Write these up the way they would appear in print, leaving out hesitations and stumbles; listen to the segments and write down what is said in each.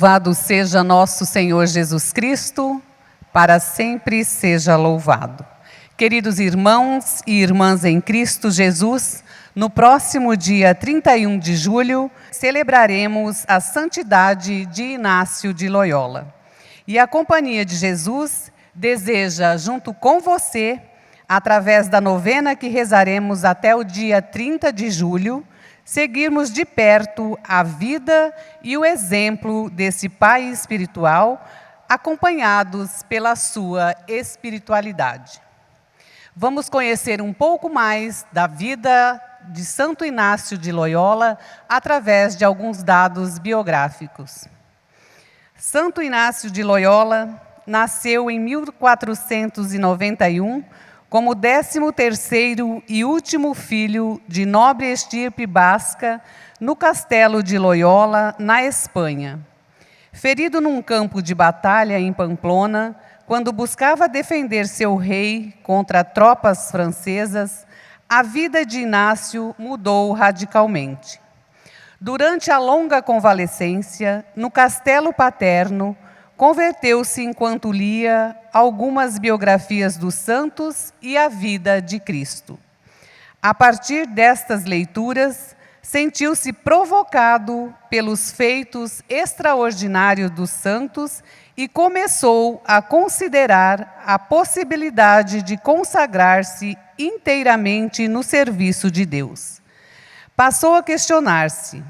Louvado seja nosso Senhor Jesus Cristo, para sempre seja louvado. Queridos irmãos e irmãs em Cristo Jesus, no próximo dia 31 de julho, celebraremos a santidade de Inácio de Loyola. E a Companhia de Jesus deseja, junto com você, através da novena que rezaremos até o dia 30 de julho, seguirmos de perto a vida e o exemplo desse pai espiritual, acompanhados pela sua espiritualidade. Vamos conhecer um pouco mais da vida de Santo Inácio de Loyola através de alguns dados biográficos. Santo Inácio de Loyola nasceu em 1491 como 13º e último filho de nobre estirpe basca no castelo de Loyola, na Espanha. Ferido num campo de batalha em Pamplona, quando buscava defender seu rei contra tropas francesas, a vida de Inácio mudou radicalmente. Durante a longa convalescência, no castelo paterno, converteu-se enquanto lia algumas biografias dos santos e a vida de Cristo. A partir destas leituras, sentiu-se provocado pelos feitos extraordinários dos santos e começou a considerar a possibilidade de consagrar-se inteiramente no serviço de Deus. Passou a questionar-se: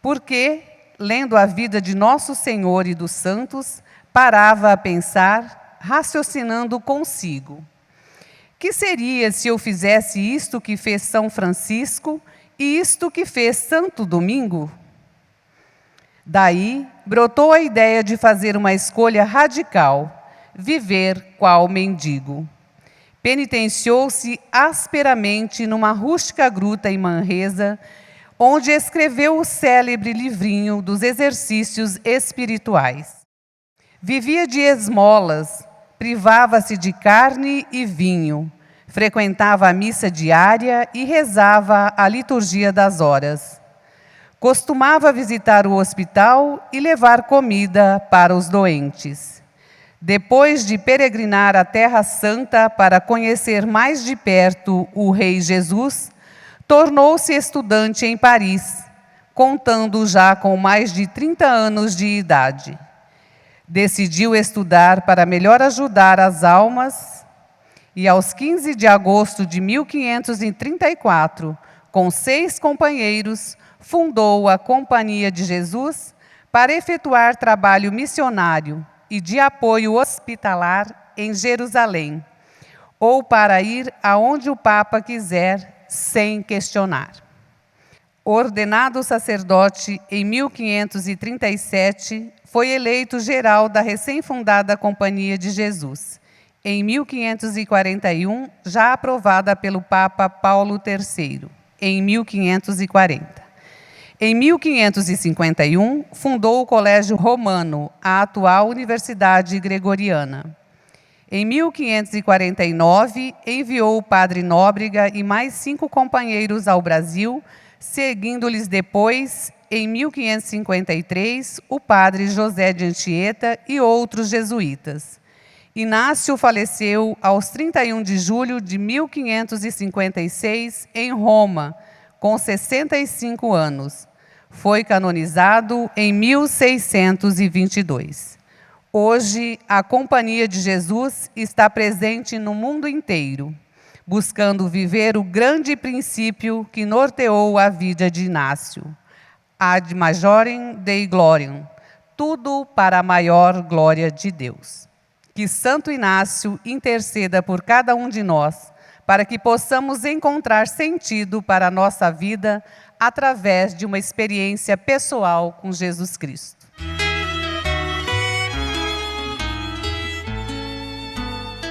por que, lendo a vida de Nosso Senhor e dos santos, parava a pensar, raciocinando consigo: que seria se eu fizesse isto que fez São Francisco e isto que fez Santo Domingo? Daí brotou a ideia de fazer uma escolha radical: viver qual mendigo. Penitenciou-se asperamente numa rústica gruta em Manresa, onde escreveu o célebre livrinho dos exercícios espirituais. Vivia de esmolas, privava-se de carne e vinho, frequentava a missa diária e rezava a liturgia das horas. Costumava visitar o hospital e levar comida para os doentes. Depois de peregrinar à Terra Santa para conhecer mais de perto o Rei Jesus, tornou-se estudante em Paris, contando já com mais de 30 anos de idade. Decidiu estudar para melhor ajudar as almas e, aos 15 de agosto de 1534, com 6 companheiros, fundou a Companhia de Jesus para efetuar trabalho missionário e de apoio hospitalar em Jerusalém, ou para ir aonde o Papa quiser, sem questionar. Ordenado sacerdote em 1537, foi eleito geral da recém-fundada Companhia de Jesus. Em 1541, já aprovada pelo Papa Paulo III, em 1540. Em 1551, fundou o Colégio Romano, a atual Universidade Gregoriana. Em 1549, enviou o padre Nóbrega e mais 5 companheiros ao Brasil, seguindo-lhes depois, em 1553, o padre José de Anchieta e outros jesuítas. Inácio faleceu aos 31 de julho de 1556, em Roma, com 65 anos. Foi canonizado em 1622. Hoje, a Companhia de Jesus está presente no mundo inteiro, buscando viver o grande princípio que norteou a vida de Inácio: ad majorem Dei gloriam, tudo para a maior glória de Deus. Que Santo Inácio interceda por cada um de nós, para que possamos encontrar sentido para a nossa vida através de uma experiência pessoal com Jesus Cristo.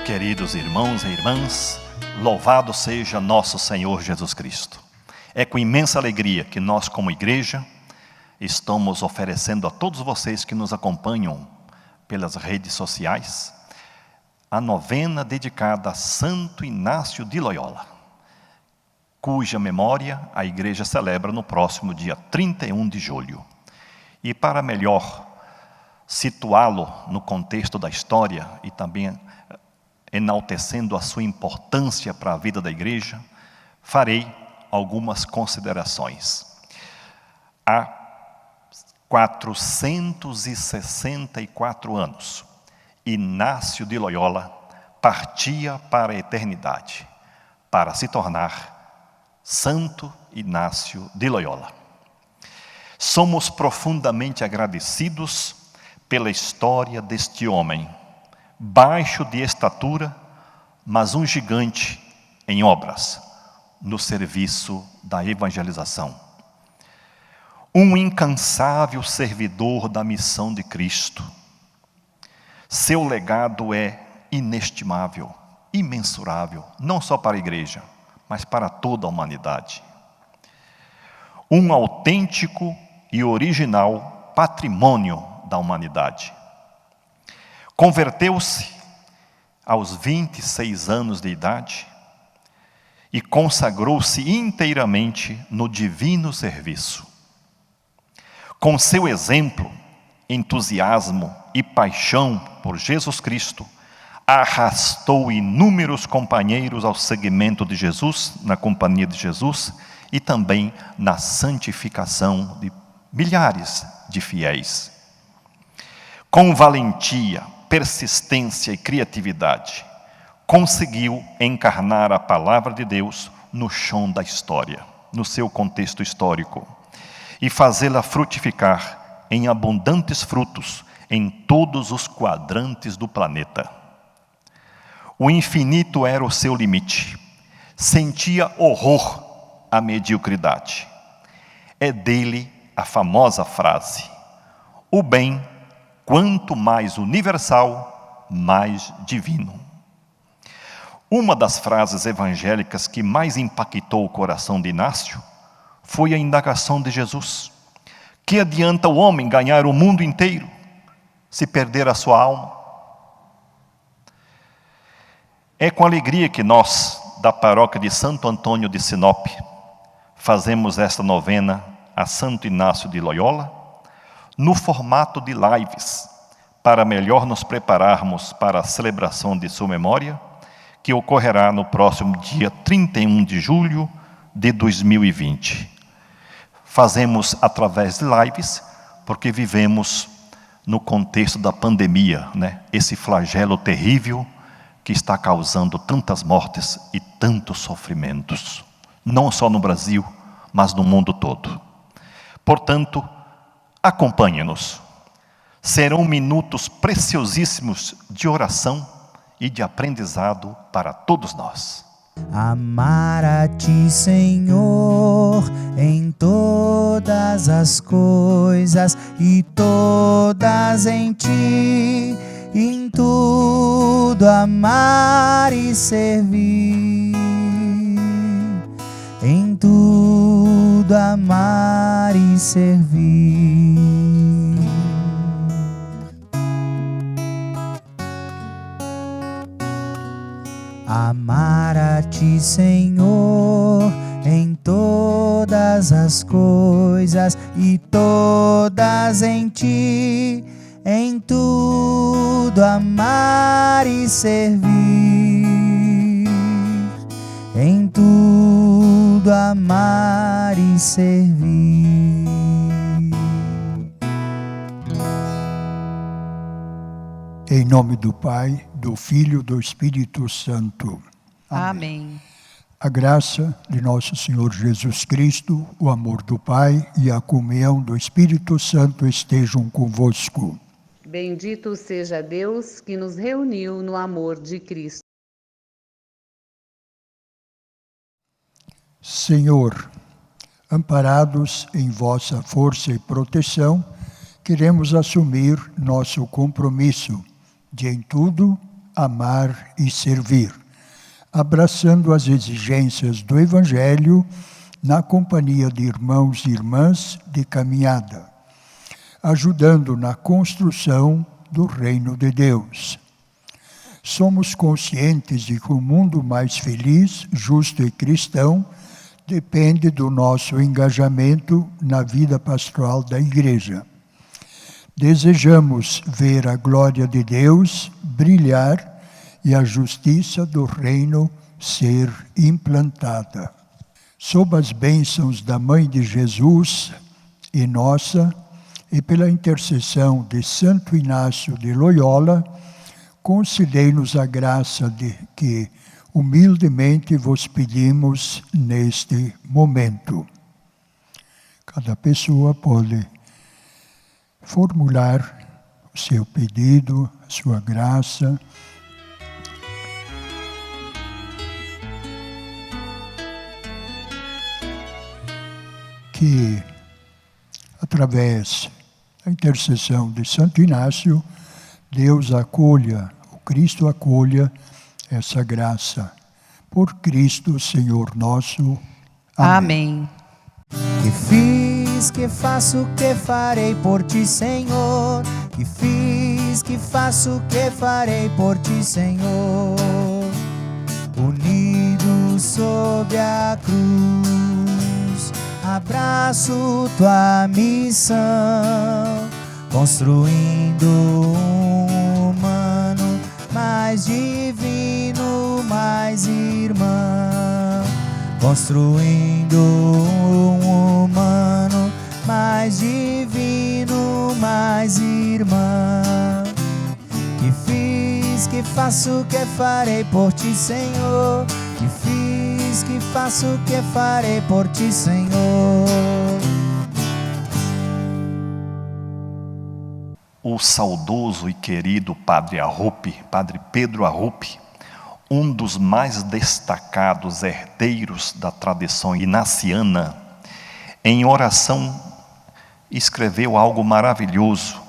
Queridos irmãos e irmãs, louvado seja nosso Senhor Jesus Cristo. É com imensa alegria que nós, como igreja, estamos oferecendo a todos vocês que nos acompanham pelas redes sociais a novena dedicada a Santo Inácio de Loyola, cuja memória a igreja celebra no próximo dia 31 de julho. E para melhor situá-lo no contexto da história e também enaltecendo a sua importância para a vida da igreja, farei algumas considerações. Há 464 anos, Inácio de Loyola partia para a eternidade, para se tornar Santo Inácio de Loyola. Somos profundamente agradecidos pela história deste homem, baixo de estatura, mas um gigante em obras, no serviço da evangelização. Um incansável servidor da missão de Cristo. Seu legado é inestimável, imensurável, não só para a igreja, mas para toda a humanidade. Um autêntico e original patrimônio da humanidade. Converteu-se aos 26 anos de idade e consagrou-se inteiramente no divino serviço. Com seu exemplo, entusiasmo e paixão por Jesus Cristo, arrastou inúmeros companheiros ao seguimento de Jesus, na companhia de Jesus, e também na santificação de milhares de fiéis. Com valentia, persistência e criatividade, conseguiu encarnar a palavra de Deus no chão da história, no seu contexto histórico, e fazê-la frutificar em abundantes frutos em todos os quadrantes do planeta. O infinito era o seu limite. Sentia horror à mediocridade. É dele a famosa frase: o bem, quanto mais universal, mais divino. Uma das frases evangélicas que mais impactou o coração de Inácio foi a indagação de Jesus: que adianta o homem ganhar o mundo inteiro se perder a sua alma? É com alegria que nós, da paróquia de Santo Antônio de Sinop, fazemos esta novena a Santo Inácio de Loyola, no formato de lives, para melhor nos prepararmos para a celebração de sua memória, que ocorrerá no próximo dia 31 de julho de 2020. Fazemos através de lives, porque vivemos no contexto da pandemia, né? Esse flagelo terrível que está causando tantas mortes e tantos sofrimentos, não só no Brasil, mas no mundo todo. Portanto, acompanhe-nos. Serão minutos preciosíssimos de oração e de aprendizado para todos nós. Amar a Ti, Senhor, em todas as coisas e todas em Ti, em tudo amar e servir, em tudo amar e servir. Amar a Ti, Senhor, em todas as coisas e todas em Ti, em tudo amar e servir, em tudo amar e servir. Em nome do Pai, do Filho e do Espírito Santo. Amém. A graça de nosso Senhor Jesus Cristo, o amor do Pai e a comunhão do Espírito Santo estejam convosco. Bendito seja Deus que nos reuniu no amor de Cristo. Senhor, amparados em vossa força e proteção, queremos assumir nosso compromisso de em tudo amar e servir, abraçando as exigências do Evangelho na companhia de irmãos e irmãs de caminhada, ajudando na construção do reino de Deus. Somos conscientes de que um mundo mais feliz, justo e cristão depende do nosso engajamento na vida pastoral da Igreja. Desejamos ver a glória de Deus brilhar e a justiça do reino ser implantada. Sob as bênçãos da Mãe de Jesus e nossa, e pela intercessão de Santo Inácio de Loyola, concedei-nos a graça de que humildemente vos pedimos neste momento. Cada pessoa pode formular o seu pedido, a sua graça. Que, através da intercessão de Santo Inácio, Deus acolha, o Cristo acolha essa graça. Por Cristo, Senhor nosso. Amém. Amém. Que fiz, que faço, que farei por ti, Senhor. Que fiz, que faço, que farei por ti, Senhor. Unidos sob a cruz, abraço tua missão, construindo um humano mais divino, mais irmão. Construindo um humano mais divino, mais irmão. Que fiz, que faço, que farei por ti, Senhor. Que fiz, que faço, que farei por ti, Senhor. O saudoso e querido Padre Arrupe, Padre Pedro Arrupe, um dos mais destacados herdeiros da tradição ignaciana, em oração escreveu algo maravilhoso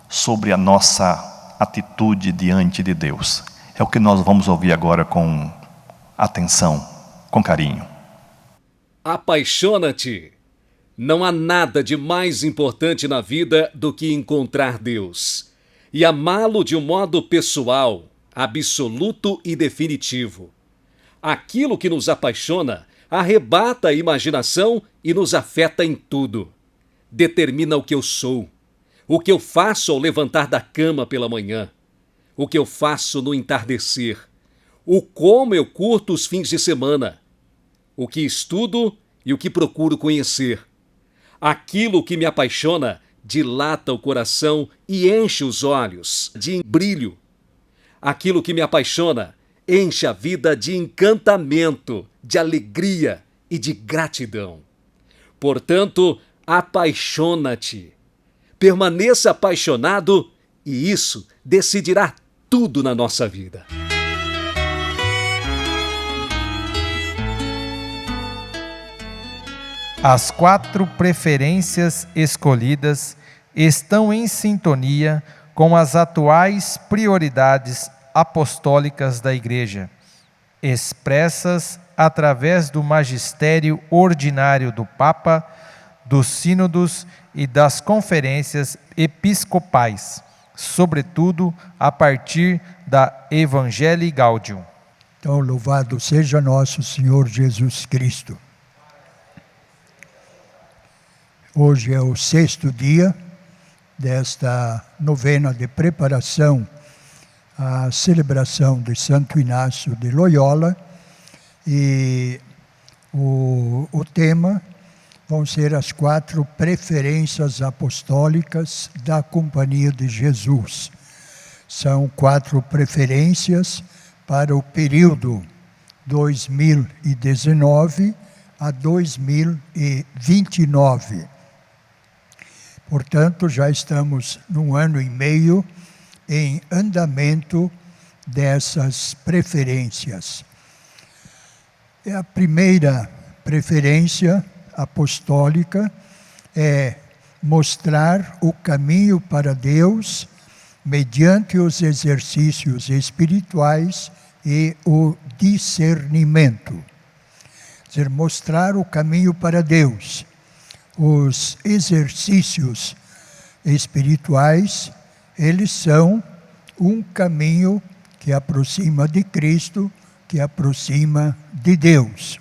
sobre a nossa atitude diante de Deus. É o que nós vamos ouvir agora com atenção, com carinho. Apaixona-te. Não há nada de mais importante na vida do que encontrar Deus e amá-lo de um modo pessoal, absoluto e definitivo. Aquilo que nos apaixona arrebata a imaginação e nos afeta em tudo. Determina o que eu sou, o que eu faço ao levantar da cama pela manhã, o que eu faço no entardecer, o como eu curto os fins de semana, o que estudo e o que procuro conhecer. Aquilo que me apaixona dilata o coração e enche os olhos de brilho. Aquilo que me apaixona enche a vida de encantamento, de alegria e de gratidão. Portanto, apaixona-te. Permaneça apaixonado e isso decidirá tudo na nossa vida. As 4 preferências escolhidas estão em sintonia com as atuais prioridades apostólicas da Igreja, expressas através do magistério ordinário do Papa, dos sínodos e das conferências episcopais, sobretudo a partir da Evangelii Gaudium. Então, louvado seja nosso Senhor Jesus Cristo. Hoje é o 6º dia desta novena de preparação à celebração de Santo Inácio de Loyola, e o tema vão ser as 4 preferências apostólicas da Companhia de Jesus. São 4 preferências para o período 2019 a 2029. Portanto, já estamos num ano e meio em andamento dessas preferências. A primeira preferência apostólica é mostrar o caminho para Deus mediante os exercícios espirituais e o discernimento. Quer dizer, mostrar o caminho para Deus. Os exercícios espirituais, eles são um caminho que aproxima de Cristo, que aproxima de Deus.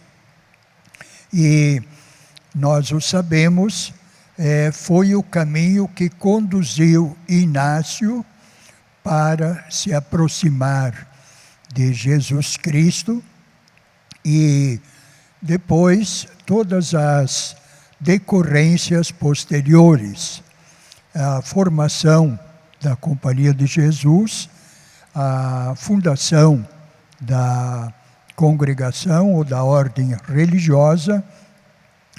E nós o sabemos foi o caminho que conduziu Inácio para se aproximar de Jesus Cristo, e depois todas as decorrências posteriores, a formação da Companhia de Jesus, a fundação da congregação ou da ordem religiosa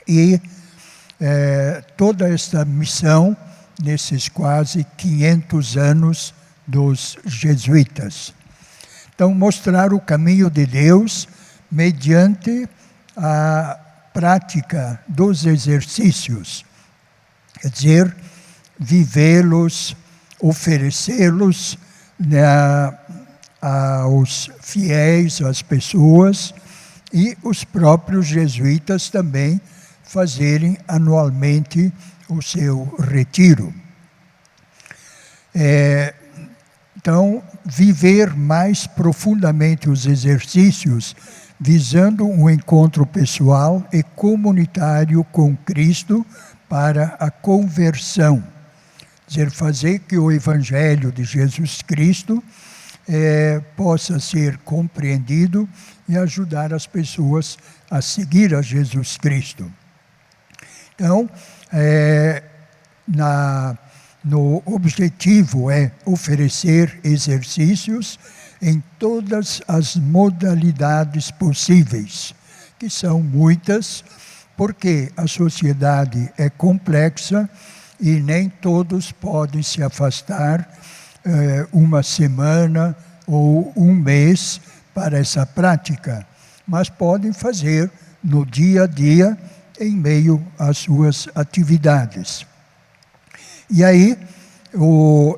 e toda esta missão nesses quase 500 anos dos jesuítas. Então, mostrar o caminho de Deus mediante a prática dos exercícios, quer dizer, vivê-los, oferecê-los aos fiéis, às pessoas, e os próprios jesuítas também fazerem anualmente o seu retiro. Então, viver mais profundamente os exercícios, visando um encontro pessoal e comunitário com Cristo para a conversão. Quer dizer, fazer que o Evangelho de Jesus Cristo possa ser compreendido e ajudar as pessoas a seguir a Jesus Cristo. Então, no objetivo é oferecer exercícios em todas as modalidades possíveis, que são muitas, porque a sociedade é complexa e nem todos podem se afastar uma semana ou um mês para essa prática, mas podem fazer no dia a dia, em meio às suas atividades. E aí,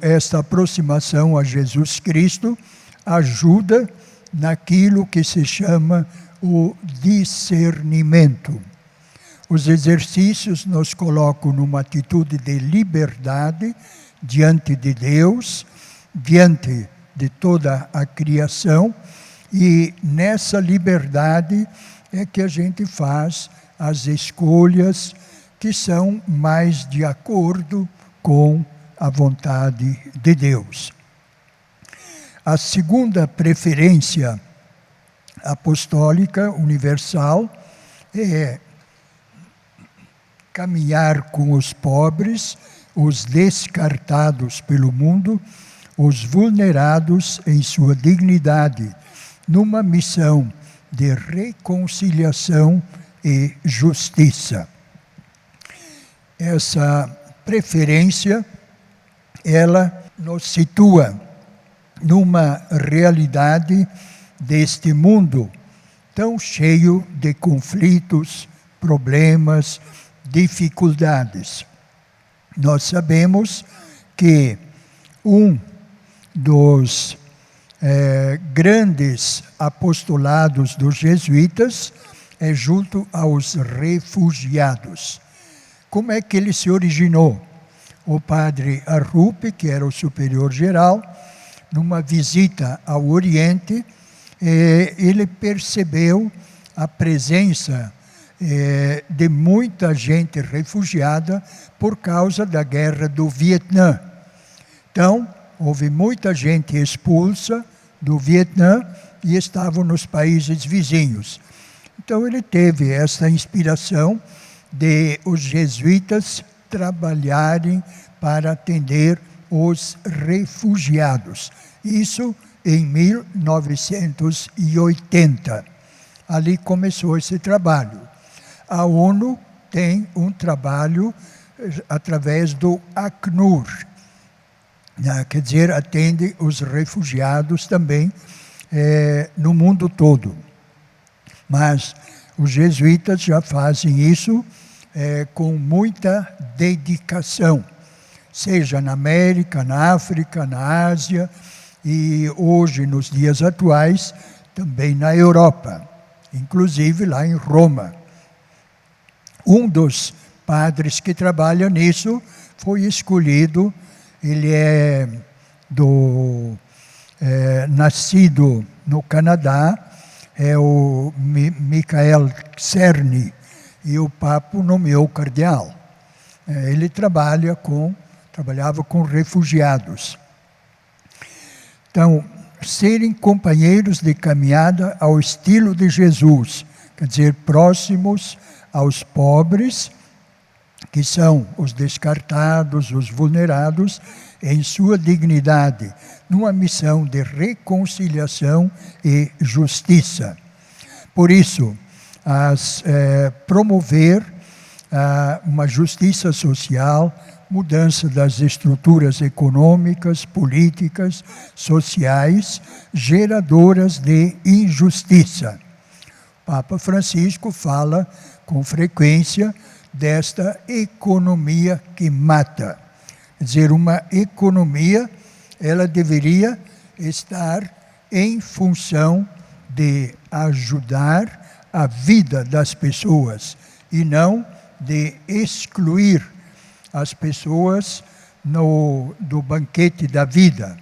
esta aproximação a Jesus Cristo ajuda naquilo que se chama o discernimento. Os exercícios nos colocam numa atitude de liberdade diante de Deus, diante de toda a criação, e nessa liberdade é que a gente faz as escolhas que são mais de acordo com a vontade de Deus. A segunda preferência apostólica universal é caminhar com os pobres, os descartados pelo mundo, os vulnerados em sua dignidade, numa missão de reconciliação e justiça. Essa preferência, ela nos situa numa realidade deste mundo tão cheio de conflitos, problemas, dificuldades. Nós sabemos que um dos grandes apostolados dos jesuítas é junto aos refugiados. Como é que ele se originou? O padre Arrupe, que era o superior geral, numa visita ao Oriente, ele percebeu a presença de muita gente refugiada por causa da guerra do Vietnã. Então, houve muita gente expulsa do Vietnã e estavam nos países vizinhos. Então, ele teve essa inspiração de os jesuítas trabalharem para atender os refugiados. Isso em 1980. Ali começou esse trabalho. A ONU tem um trabalho através do Acnur, quer dizer, atende os refugiados também no mundo todo. Mas os jesuítas já fazem isso com muita dedicação, seja na América, na África, na Ásia e hoje, nos dias atuais, também na Europa, inclusive lá em Roma. Um dos padres que trabalha nisso foi escolhido, ele é nascido no Canadá, é o Michael Czerny, e o Papa nomeou cardeal. ele trabalhava com refugiados. Então, serem companheiros de caminhada ao estilo de Jesus, quer dizer, próximos aos pobres, que são os descartados, os vulnerados, em sua dignidade, numa missão de reconciliação e justiça. Por isso, promover uma justiça social, mudança das estruturas econômicas, políticas, sociais, geradoras de injustiça. O Papa Francisco fala com frequência desta economia que mata. Quer dizer, uma economia, ela deveria estar em função de ajudar a vida das pessoas e não de excluir as pessoas do banquete da vida.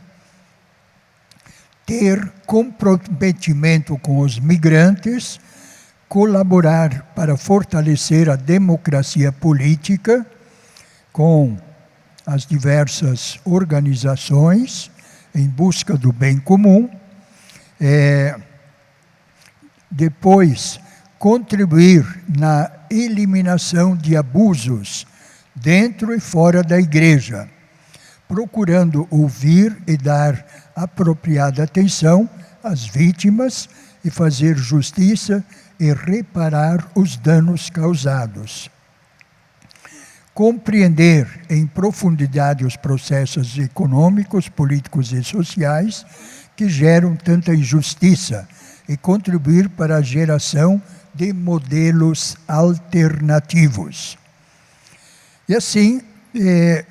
Ter comprometimento com os migrantes, colaborar para fortalecer a democracia política com as diversas organizações em busca do bem comum. Depois, contribuir na eliminação de abusos dentro e fora da igreja, procurando ouvir e dar apropriada atenção às vítimas e fazer justiça e reparar os danos causados. Compreender em profundidade os processos econômicos, políticos e sociais que geram tanta injustiça e contribuir para a geração de modelos alternativos. E assim,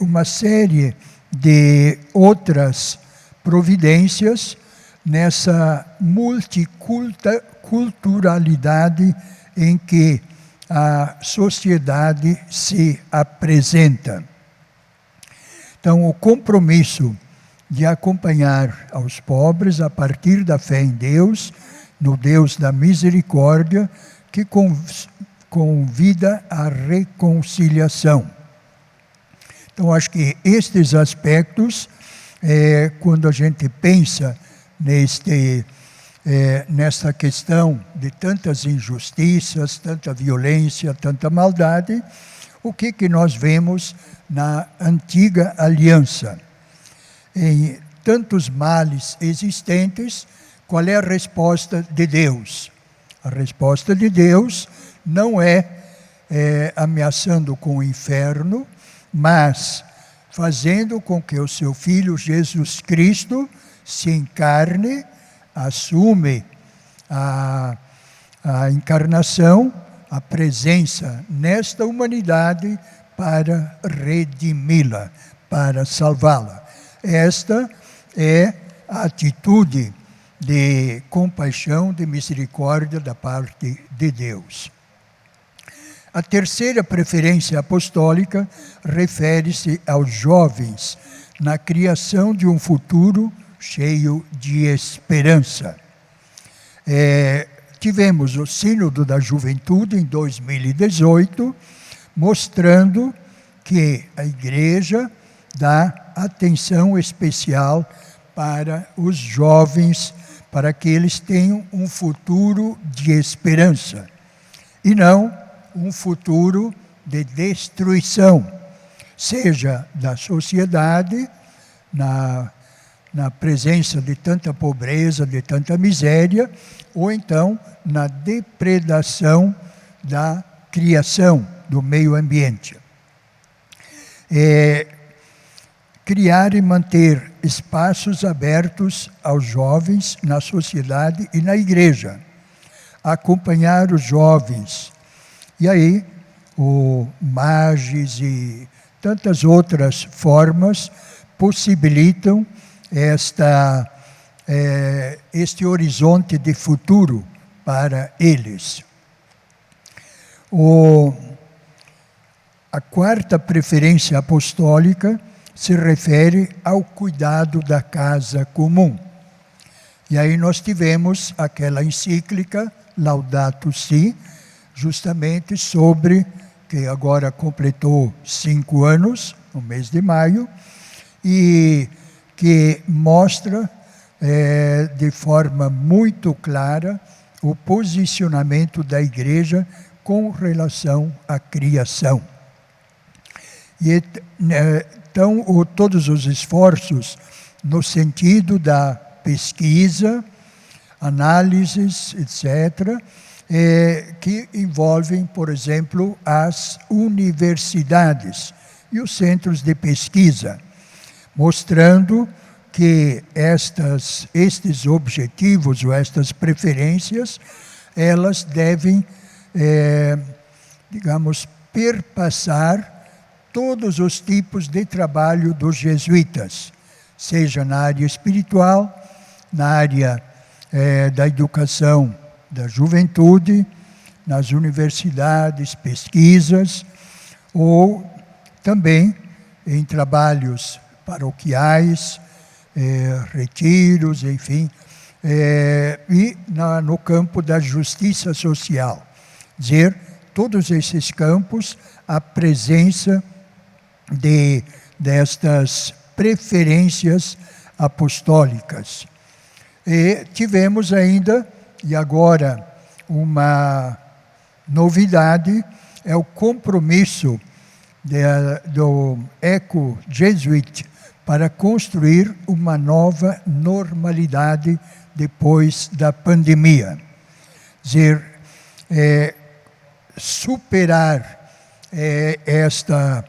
uma série de outras providências nessa multiculturalidade em que a sociedade se apresenta. Então, o compromisso de acompanhar aos pobres a partir da fé em Deus, no Deus da misericórdia, que convida à reconciliação. Então, acho que estes aspectos, quando a gente pensa nesta questão de tantas injustiças, tanta violência, tanta maldade, o que nós vemos na antiga aliança? Em tantos males existentes, qual é a resposta de Deus? A resposta de Deus não é ameaçando com o inferno, mas fazendo com que o seu Filho Jesus Cristo se encarne, assume a encarnação, a presença nesta humanidade para redimi-la, para salvá-la. Esta é a atitude de compaixão, de misericórdia da parte de Deus. A terceira preferência apostólica refere-se aos jovens na criação de um futuro cheio de esperança. Tivemos o Sínodo da Juventude em 2018, mostrando que a Igreja dá atenção especial para os jovens, para que eles tenham um futuro de esperança, e não um futuro de destruição, seja da sociedade, na presença de tanta pobreza, de tanta miséria, ou então na depredação da criação, do meio ambiente. Criar e manter espaços abertos aos jovens na sociedade e na igreja. Acompanhar os jovens. E aí, o MAGES e tantas outras formas possibilitam este horizonte de futuro para eles. A quarta preferência apostólica se refere ao cuidado da casa comum. E aí nós tivemos aquela encíclica, Laudato Si, justamente sobre que agora completou 5 anos, no mês de maio, e que mostra de forma muito clara o posicionamento da Igreja com relação à criação. E, então, todos os esforços no sentido da pesquisa, análises, etc., que envolvem, por exemplo, as universidades e os centros de pesquisa, mostrando que estes objetivos ou estas preferências, elas devem, digamos, perpassar todos os tipos de trabalho dos jesuítas, seja na área espiritual, na área da educação da juventude, nas universidades, pesquisas, ou também em trabalhos paroquiais, retiros, enfim, e no campo da justiça social. Dizer, todos esses campos, a presença destas preferências apostólicas. E tivemos ainda, e agora uma novidade, é o compromisso do ECO Jesuit para construir uma nova normalidade depois da pandemia. Dizer, superar esta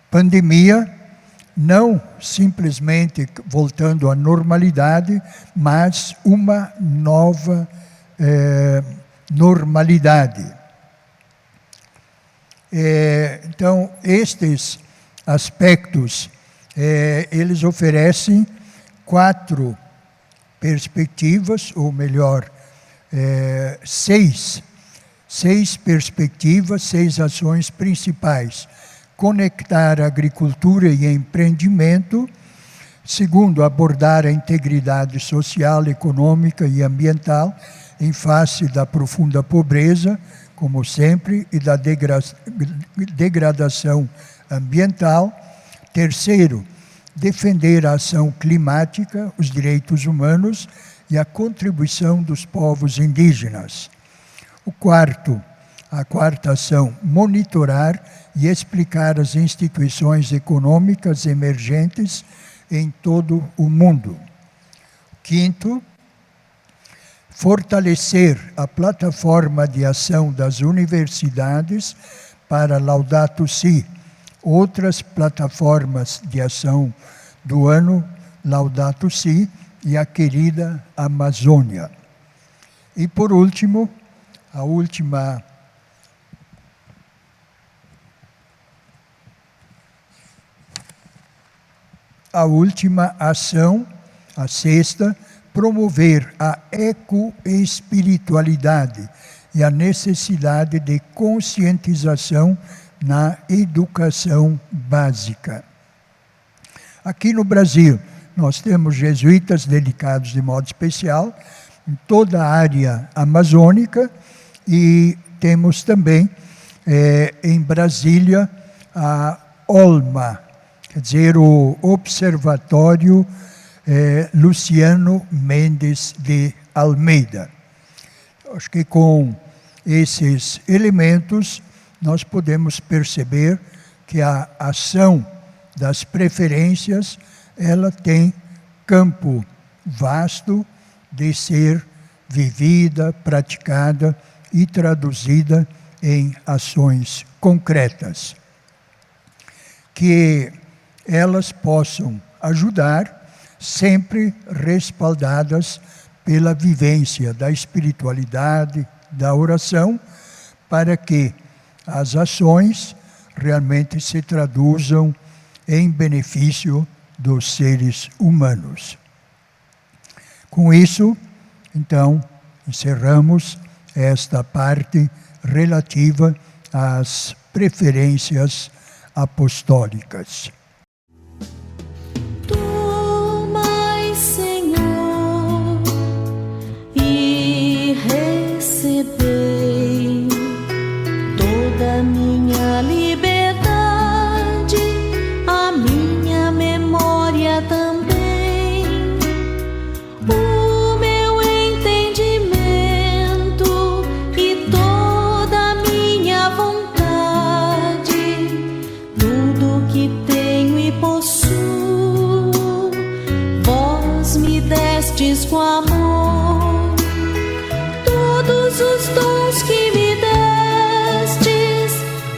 pandemia, não simplesmente voltando à normalidade, mas uma nova normalidade. Então, estes aspectos, eles oferecem 4 perspectivas, ou melhor, 6 perspectivas, 6 ações principais. Conectar a agricultura e empreendimento. Segundo, abordar a integridade social, econômica e ambiental em face da profunda pobreza, como sempre, e da degradação ambiental. Terceiro, defender a ação climática, os direitos humanos e a contribuição dos povos indígenas. A quarta ação, monitorar e explicar as instituições econômicas emergentes em todo o mundo. Quinto, fortalecer a plataforma de ação das universidades para Laudato Si, outras plataformas de ação do ano, Laudato Si e a querida Amazônia. E por último, a última ação, a sexta, promover a ecoespiritualidade e a necessidade de conscientização na educação básica. Aqui no Brasil, nós temos jesuítas dedicados de modo especial em toda a área amazônica e temos também em Brasília a OLMA, quer dizer, o Observatório Luciano Mendes de Almeida. Acho que com esses elementos nós podemos perceber que a ação das preferências, ela tem campo vasto de ser vivida, praticada e traduzida em ações concretas. Que elas possam ajudar, sempre respaldadas pela vivência da espiritualidade, da oração, para que as ações realmente se traduzam em benefício dos seres humanos. Com isso, então, encerramos esta parte relativa às preferências apostólicas. Tomai, Senhor, e recebei toda minha liberdade, a minha memória também, o meu entendimento e toda a minha vontade, tudo que tenho e possuo, vós me destes com amor. Todos os dons que me destes,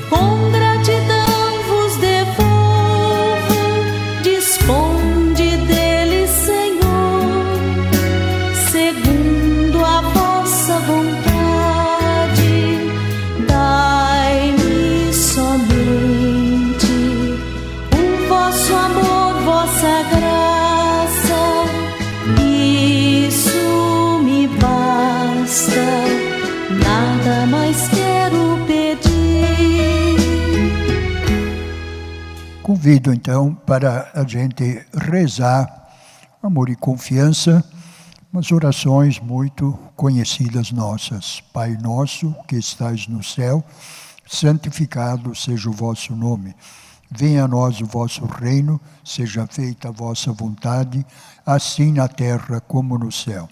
com gratidão vos devolvo. Disponde deles, Senhor, segundo a vossa vontade. Dai-me somente o vosso amor, vossa graça, isso me basta, nada mais quero pedir. Convido então para a gente rezar, amor e confiança, umas orações muito conhecidas nossas. Pai nosso que estais no céu, santificado seja o vosso nome. Venha a nós o vosso reino, seja feita a vossa vontade, assim na terra como no céu.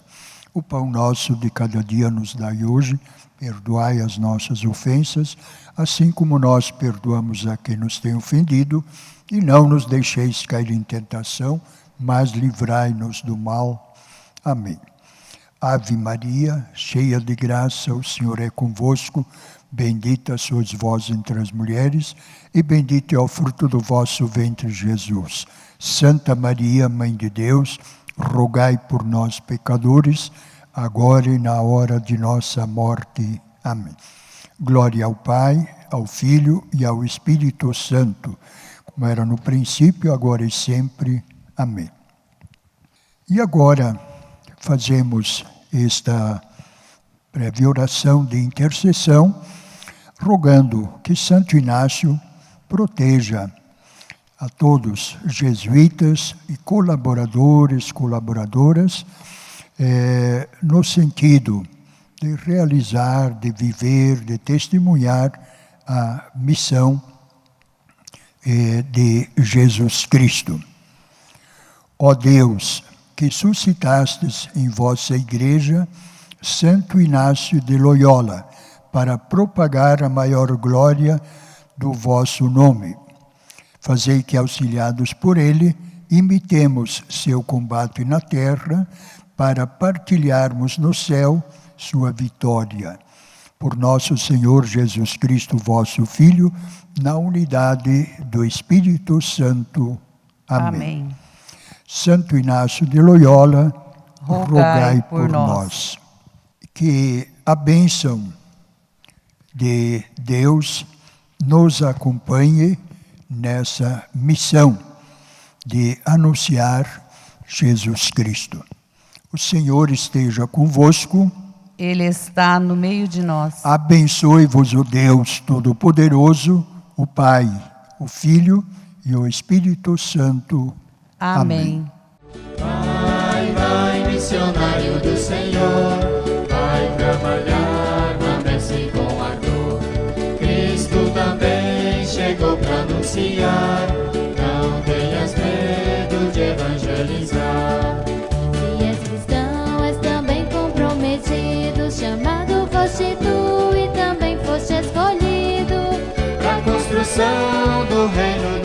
O pão nosso de cada dia nos dai hoje, perdoai as nossas ofensas, assim como nós perdoamos a quem nos tem ofendido, e não nos deixeis cair em tentação, mas livrai-nos do mal. Amém. Ave Maria, cheia de graça, o Senhor é convosco, bendita sois vós entre as mulheres, e bendito é o fruto do vosso ventre, Jesus. Santa Maria, Mãe de Deus, rogai por nós, pecadores, agora e na hora de nossa morte. Amém. Glória ao Pai, ao Filho e ao Espírito Santo, como era no princípio, agora e sempre. Amém. E agora fazemos esta breve oração de intercessão, rogando que Santo Inácio proteja a todos jesuítas e colaboradores, colaboradoras, no sentido de realizar, de viver, de testemunhar a missão de Jesus Cristo. Ó Deus, que suscitastes em vossa Igreja Santo Inácio de Loyola, para propagar a maior glória do vosso nome. Fazei que, auxiliados por ele, imitemos seu combate na terra, para partilharmos no céu sua vitória. Por nosso Senhor Jesus Cristo, vosso Filho, na unidade do Espírito Santo. Amém. Amém. Santo Inácio de Loyola, rogai por nós. Que a bênção de Deus nos acompanhe nessa missão de anunciar Jesus Cristo. O Senhor esteja convosco. Ele está no meio de nós. Abençoe-vos o Deus Todo-Poderoso, o Pai, o Filho e o Espírito Santo. Amém. Vai, vai, missionário do Senhor, vai trabalhar na messe com ardor. Cristo também chegou para anunciar, não tenhas medo de evangelizar. Se és cristão, és também comprometido, chamado foste tu e também foste escolhido Pra construção do reino